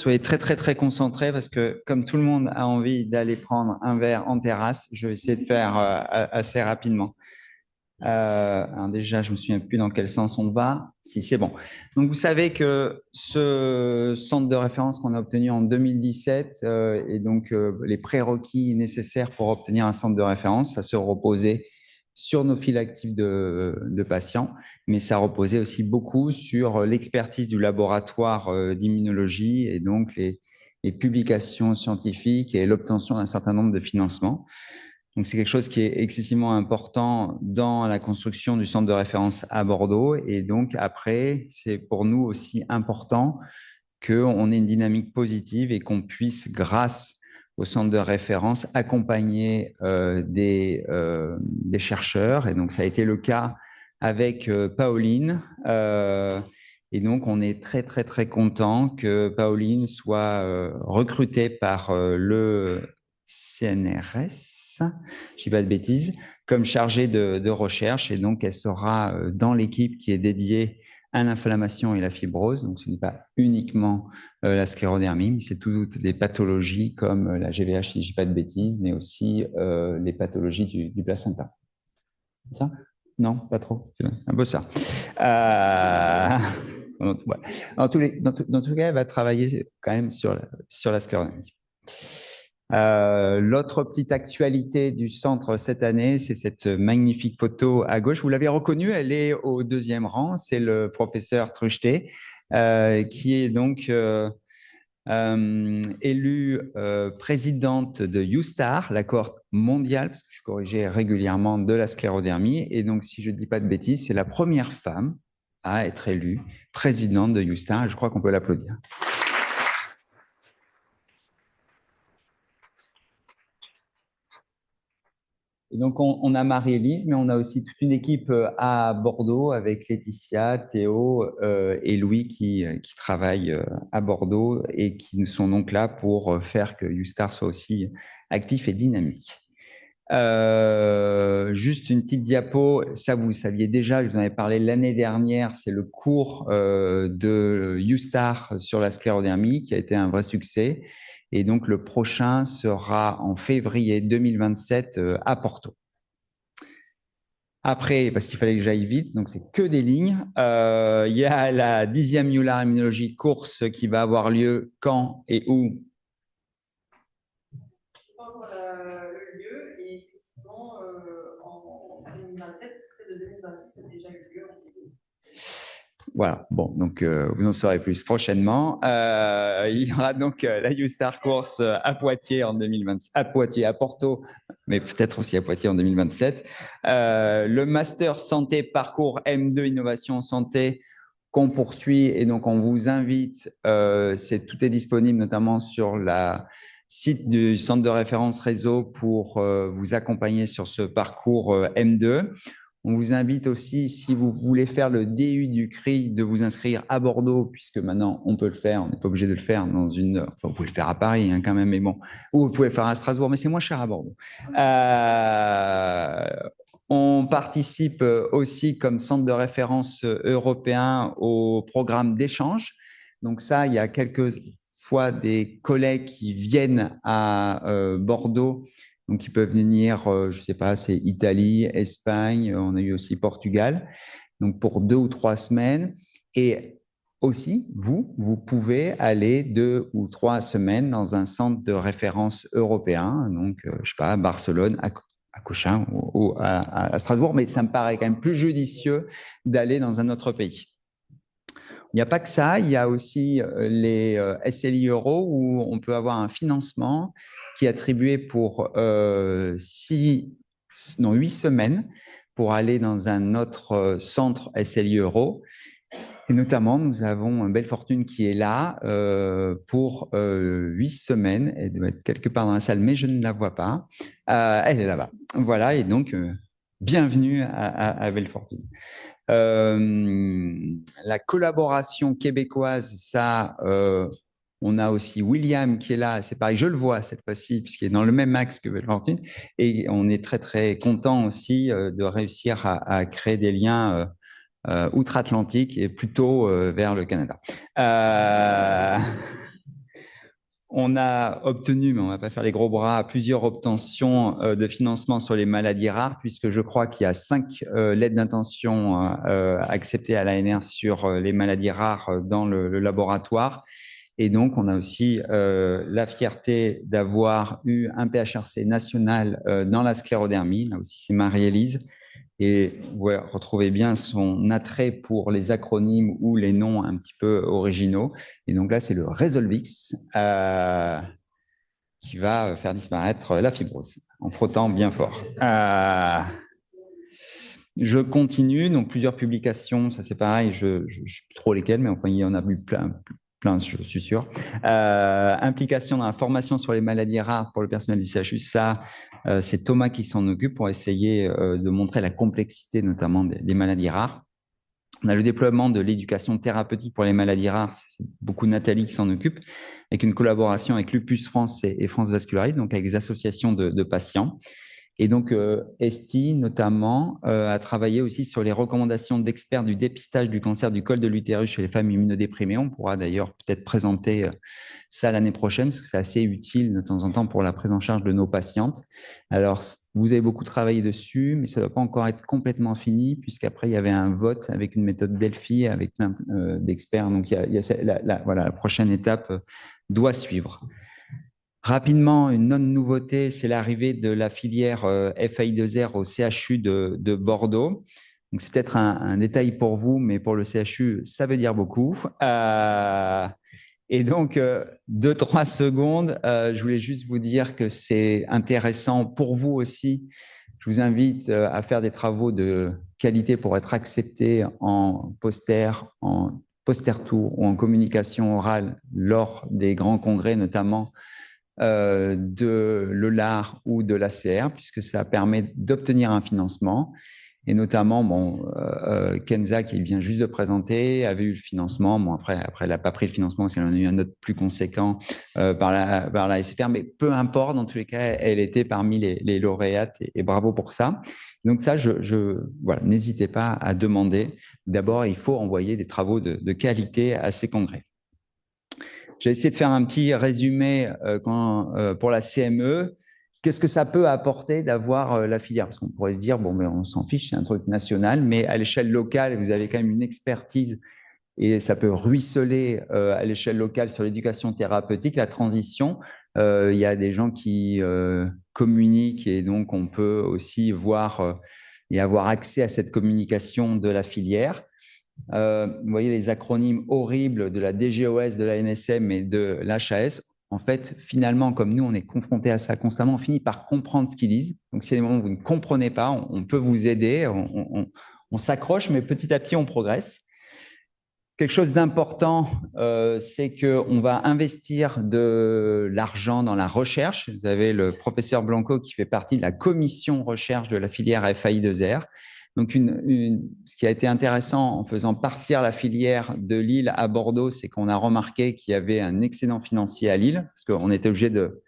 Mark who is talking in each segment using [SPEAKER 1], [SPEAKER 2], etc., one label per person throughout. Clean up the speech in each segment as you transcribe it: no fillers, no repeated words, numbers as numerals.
[SPEAKER 1] soyez très, très, très concentrés parce que comme tout le monde a envie d'aller prendre un verre en terrasse, je vais essayer de faire assez rapidement. Alors déjà, je me souviens plus dans quel sens on va. Si, c'est bon. Donc, vous savez que ce centre de référence qu'on a obtenu en 2017 et donc les prérequis nécessaires pour obtenir un centre de référence, ça se reposait sur nos files actives de patients, mais ça reposait aussi beaucoup sur l'expertise du laboratoire d'immunologie et donc les publications scientifiques et l'obtention d'un certain nombre de financements. Donc, c'est quelque chose qui est excessivement important dans la construction du centre de référence à Bordeaux. Et donc, après, c'est pour nous aussi important qu'on ait une dynamique positive et qu'on puisse, grâce au centre de référence, accompagner des chercheurs. Et donc, ça a été le cas avec Pauline. Et donc, on est très, très, très content que Pauline soit recrutée par le CNRS, je ne dis pas de bêtises, comme chargée de recherche. Et donc, elle sera dans l'équipe qui est dédiée à l'inflammation et la fibrose. Donc, ce n'est pas uniquement la sclérodermie, mais c'est toutes les pathologies comme la GVH, si je ne dis pas de bêtises, mais aussi les pathologies du placenta. C'est ça? Non, pas trop. C'est un peu ça. Ouais. Dans tous les cas, elle va travailler quand même sur la sclérodermie. L'autre petite actualité du centre cette année, c'est cette magnifique photo à gauche. Vous l'avez reconnue, elle est au deuxième rang. C'est le professeur Trucheté, qui est donc élue présidente de YouStar, la cohorte mondiale, parce que je suis corrigé régulièrement, de la sclérodermie. Et donc, si je ne dis pas de bêtises, c'est la première femme à être élue présidente de YouStar. Et je crois qu'on peut l'applaudir. Et donc, on a Marie-Élise, mais on a aussi toute une équipe à Bordeaux avec Laetitia, Théo et Louis qui travaillent à Bordeaux et qui sont donc là pour faire que YouStar soit aussi actif et dynamique. Juste une petite diapo, ça vous saviez déjà, je vous en avais parlé l'année dernière, c'est le cours de YouStar sur la sclérodermie qui a été un vrai succès. Et donc, le prochain sera en février 2027 à Porto. Après, parce qu'il fallait que j'aille vite, donc c'est que des lignes. Il y a la 10e Euler Immunology course qui va avoir lieu quand et où? Le lieu et effectivement en 2027, parce que c'est de 2026, ça a déjà eu lieu. Voilà, bon, donc vous en saurez plus prochainement. Il y aura donc la YouStar Course à Poitiers en 2026, à Poitiers, à Porto, mais peut-être aussi à Poitiers en 2027. Le Master Santé Parcours M2 Innovation Santé qu'on poursuit et donc on vous invite, tout est disponible notamment sur la site du centre de référence réseau pour vous accompagner sur ce parcours M2. On vous invite aussi, si vous voulez faire le DU du CRI, de vous inscrire à Bordeaux, puisque maintenant on peut le faire, on n'est pas obligé de le faire dans une. Enfin, vous pouvez le faire à Paris quand même, mais bon. Ou vous pouvez le faire à Strasbourg, mais c'est moins cher à Bordeaux. On participe aussi comme centre de référence européen au programme d'échange. Donc ça, il y a quelques fois des collègues qui viennent à Bordeaux, donc ils peuvent venir, je ne sais pas, c'est Italie, Espagne, on a eu aussi Portugal, donc pour 2 ou 3 semaines. Et aussi, vous pouvez aller 2 ou 3 semaines dans un centre de référence européen, donc je ne sais pas, à Barcelone, à Cochin ou à Strasbourg, mais ça me paraît quand même plus judicieux d'aller dans un autre pays. Il n'y a pas que ça, il y a aussi les SLI Euro où on peut avoir un financement qui est attribué pour 8 semaines pour aller dans un autre centre SLI Euro. Et notamment, nous avons Belle Fortune qui est là pour 8 semaines. Elle doit être quelque part dans la salle, mais je ne la vois pas. Elle est là-bas. Voilà, et donc, bienvenue à Belle Fortune. La collaboration québécoise, ça, on a aussi William qui est là, c'est pareil, je le vois cette fois-ci, puisqu'il est dans le même axe que Belle Fortune, et on est très très content aussi de réussir à créer des liens outre-Atlantique et plutôt vers le Canada. On a obtenu, mais on ne va pas faire les gros bras, plusieurs obtentions de financement sur les maladies rares, puisque je crois qu'il y a 5 lettres d'intention acceptées à l'ANR sur les maladies rares dans le laboratoire. Et donc, on a aussi la fierté d'avoir eu un PHRC national dans la sclérodermie. Là aussi, c'est Marie-Élise. Et ouais, retrouvez bien son attrait pour les acronymes ou les noms un petit peu originaux. Et donc là, c'est le Resolvix qui va faire disparaître la fibrose en frottant bien fort. Je continue, donc plusieurs publications, ça c'est pareil, je ne sais plus trop lesquelles, mais enfin il y en a eu plein, je suis sûr. Implication dans la formation sur les maladies rares pour le personnel du CHU, ça c'est Thomas qui s'en occupe pour essayer de montrer la complexité notamment des maladies rares. On a le déploiement de l'éducation thérapeutique pour les maladies rares, c'est beaucoup Nathalie qui s'en occupe, avec une collaboration avec Lupus France et France Vascularite, donc avec des associations de patients. Et donc, Esti, notamment, a travaillé aussi sur les recommandations d'experts du dépistage du cancer du col de l'utérus chez les femmes immunodéprimées. On pourra d'ailleurs peut-être présenter ça l'année prochaine, parce que c'est assez utile de temps en temps pour la prise en charge de nos patientes. Alors, vous avez beaucoup travaillé dessus, mais ça ne doit pas encore être complètement fini, puisqu'après, il y avait un vote avec une méthode Delphi, avec plein d'experts. Donc, voilà, la prochaine étape doit suivre. Rapidement, une non-nouveauté, c'est l'arrivée de la filière FAI2R au CHU de Bordeaux. Donc, c'est peut-être un détail pour vous, mais pour le CHU, ça veut dire beaucoup. Et donc, 2-3 secondes, je voulais juste vous dire que c'est intéressant pour vous aussi. Je vous invite à faire des travaux de qualité pour être accepté en poster tour ou en communication orale lors des grands congrès, notamment de l'ELAR ou de l'ACR, puisque ça permet d'obtenir un financement. Et notamment, Kenza, qui vient juste de présenter, avait eu le financement. Bon, après elle n'a pas pris le financement parce qu'elle en a eu un autre plus conséquent par la SFR, mais peu importe, dans tous les cas, elle était parmi les lauréates et bravo pour ça. Donc ça, voilà, n'hésitez pas à demander. D'abord, il faut envoyer des travaux de qualité à ces congrès. J'ai essayé de faire un petit résumé pour la CME. Qu'est-ce que ça peut apporter d'avoir la filière? Parce qu'on pourrait se dire, bon, mais on s'en fiche, c'est un truc national, mais à l'échelle locale, vous avez quand même une expertise et ça peut ruisseler à l'échelle locale sur l'éducation thérapeutique, la transition. Il y a des gens qui communiquent et donc on peut aussi voir et avoir accès à cette communication de la filière. Vous voyez les acronymes horribles de la DGOS, de la NSM et de l'HAS. En fait, finalement, comme nous, on est confrontés à ça constamment, on finit par comprendre ce qu'ils disent. Donc, si à des moments où vous ne comprenez pas, on peut vous aider, on s'accroche, mais petit à petit, on progresse. Quelque chose d'important, c'est qu'on va investir de l'argent dans la recherche. Vous avez le professeur Blanco qui fait partie de la commission recherche de la filière FAI2R. Donc, ce qui a été intéressant en faisant partir la filière de Lille à Bordeaux, c'est qu'on a remarqué qu'il y avait un excédent financier à Lille, parce qu'on était obligé de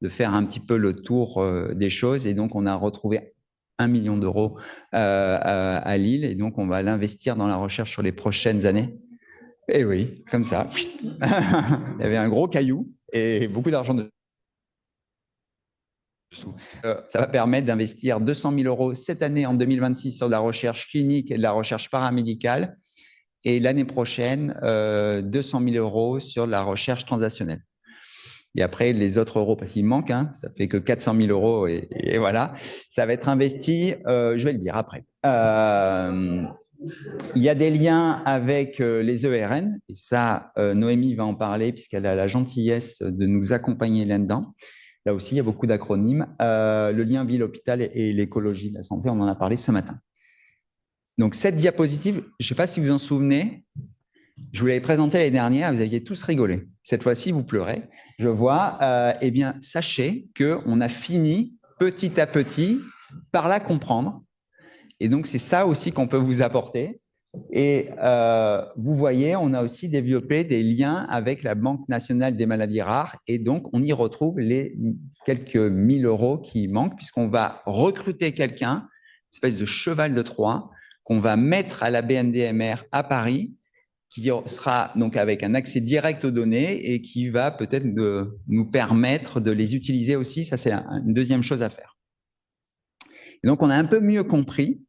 [SPEAKER 1] faire un petit peu le tour des choses. Et donc, on a retrouvé 1 million d'euros à Lille. Et donc, on va l'investir dans la recherche sur les prochaines années. Et oui, comme ça. Il y avait un gros caillou et beaucoup d'argent dessous. Ça va permettre d'investir 200 000 euros cette année, en 2026, sur de la recherche clinique et de la recherche paramédicale. Et l'année prochaine, 200 000 euros sur de la recherche transactionnelle. Et après, les autres euros, parce qu'il manque, hein, ça fait que 400 000 euros et voilà, ça va être investi, je vais le dire après. Il y a des liens avec les ERN, et ça, Noémie va en parler puisqu'elle a la gentillesse de nous accompagner là-dedans. Là aussi, il y a beaucoup d'acronymes. Le lien ville-hôpital et l'écologie de la santé, on en a parlé ce matin. Donc, cette diapositive, je ne sais pas si vous vous en souvenez, je vous l'avais présentée l'année dernière, vous aviez tous rigolé. Cette fois-ci, vous pleurez. Je vois, eh bien, sachez qu'on a fini petit à petit par la comprendre. Et donc, c'est ça aussi qu'on peut vous apporter. Et vous voyez, on a aussi développé des liens avec la Banque nationale des maladies rares. Et donc, on y retrouve les quelques 1000 euros qui manquent, puisqu'on va recruter quelqu'un, une espèce de cheval de Troie, qu'on va mettre à la BNDMR à Paris qui sera donc avec un accès direct aux données et qui va peut-être nous permettre de les utiliser aussi. Ça, c'est une deuxième chose à faire. Et donc, on a un peu mieux compris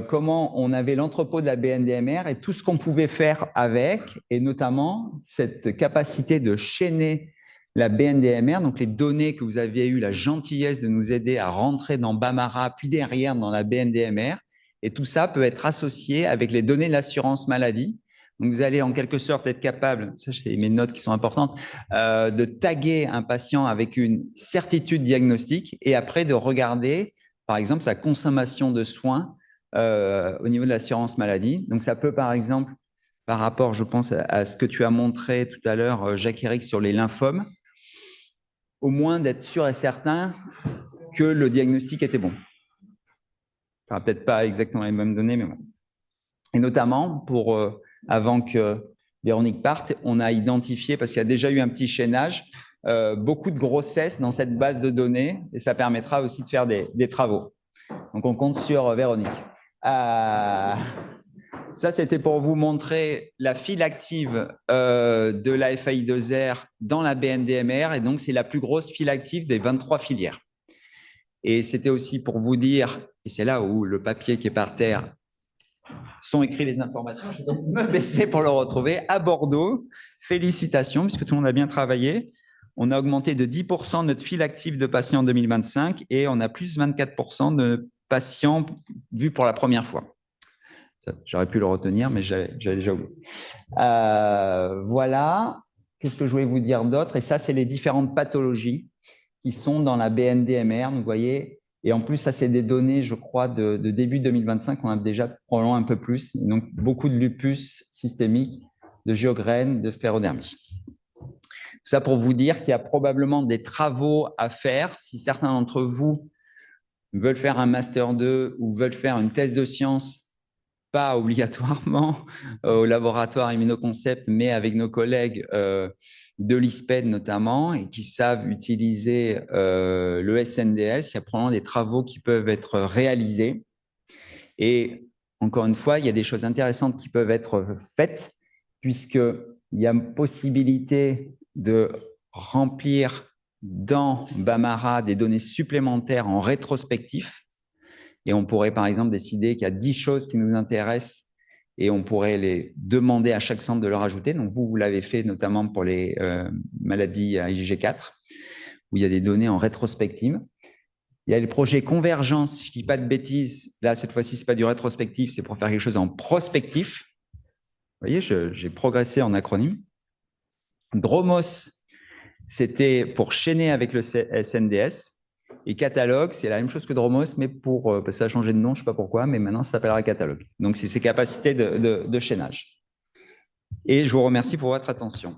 [SPEAKER 1] comment on avait l'entrepôt de la BNDMR et tout ce qu'on pouvait faire avec, et notamment cette capacité de chaîner la BNDMR, donc les données que vous aviez eu la gentillesse de nous aider à rentrer dans Bambara, puis derrière dans la BNDMR. Et tout ça peut être associé avec les données de l'assurance maladie. Donc, vous allez en quelque sorte être capable, ça c'est mes notes qui sont importantes, de taguer un patient avec une certitude diagnostique et après de regarder, par exemple, sa consommation de soins au niveau de l'assurance maladie. Donc, ça peut, par exemple, par rapport, je pense, à ce que tu as montré tout à l'heure, Jacques-Éric, sur les lymphomes, au moins d'être sûr et certain que le diagnostic était bon. Ça n'aura peut-être pas exactement les mêmes données, mais bon. Et notamment, avant que Véronique parte, on a identifié, parce qu'il y a déjà eu un petit chaînage, beaucoup de grossesses dans cette base de données, et ça permettra aussi de faire des travaux. Donc, on compte sur Véronique. Ça, c'était pour vous montrer la file active de la FAI2R dans la BNDMR. Et donc, c'est la plus grosse file active des 23 filières. Et c'était aussi pour vous dire, et c'est là où le papier qui est par terre sont écrits les informations. Je vais donc me baisser pour le retrouver. À Bordeaux, félicitations, puisque tout le monde a bien travaillé. On a augmenté de 10% notre file active de patients en 2025 et on a plus 24% de patients vus pour la première fois. J'aurais pu le retenir, mais j'avais déjà oublié. Voilà. Qu'est-ce que je voulais vous dire d'autre? Et ça, c'est les différentes pathologies qui sont dans la BNDMR. Vous voyez, et en plus, ça, c'est des données, je crois, de début 2025. On a déjà probablement un peu plus. Donc, beaucoup de lupus systémique, de Sjögren, de sclérodermie. Tout ça pour vous dire qu'il y a probablement des travaux à faire. Si certains d'entre vous veulent faire un Master 2 ou veulent faire une thèse de sciences, pas obligatoirement au laboratoire Immunoconcept, mais avec nos collègues de l'ISPED notamment, et qui savent utiliser le SNDS. Il y a probablement des travaux qui peuvent être réalisés. Et encore une fois, il y a des choses intéressantes qui peuvent être faites, puisqu'il y a une possibilité de remplir dans Bambara des données supplémentaires en rétrospectif. Et on pourrait, par exemple, décider qu'il y a 10 choses qui nous intéressent et on pourrait les demander à chaque centre de leur ajouter. Donc, vous l'avez fait notamment pour les maladies à IgG4, où il y a des données en rétrospective. Il y a le projet Convergence, si je ne dis pas de bêtises. Là, cette fois-ci, ce n'est pas du rétrospectif, c'est pour faire quelque chose en prospectif. Vous voyez, j'ai progressé en acronyme. Dromos, c'était pour chaîner avec le SNDS. Et catalogue, c'est la même chose que Dromos, mais parce que ça a changé de nom, je ne sais pas pourquoi, mais maintenant, ça s'appellera catalogue. Donc, c'est ces capacités de chaînage. Et je vous remercie pour votre attention.